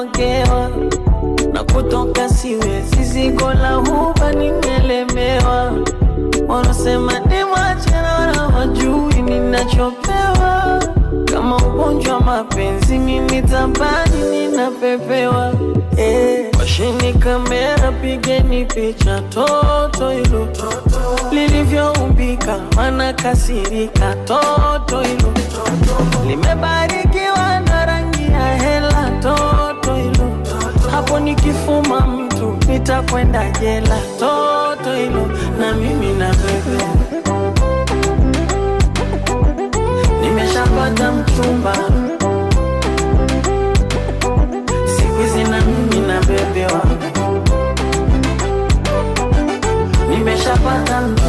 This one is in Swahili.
nimenogewa na kutoka siwezi, zigo la huba nimelemewa. Wanasema nimwache na wajui ninachopewa, kama ugonjwa mapenzi mimi tabani ninapepewa. Washini kamera pigeni picha toto hilo lilivyoumbika, mana kasirika toto hilo limebarikiwa na rangi ya hela toto hilo, hapo nikifuma mtu nitakwenda jela toto hilo, na mimi na bebe nimeshapata mchumba, siku hizi na mimi na bebe wangu nimeshapata mchumba.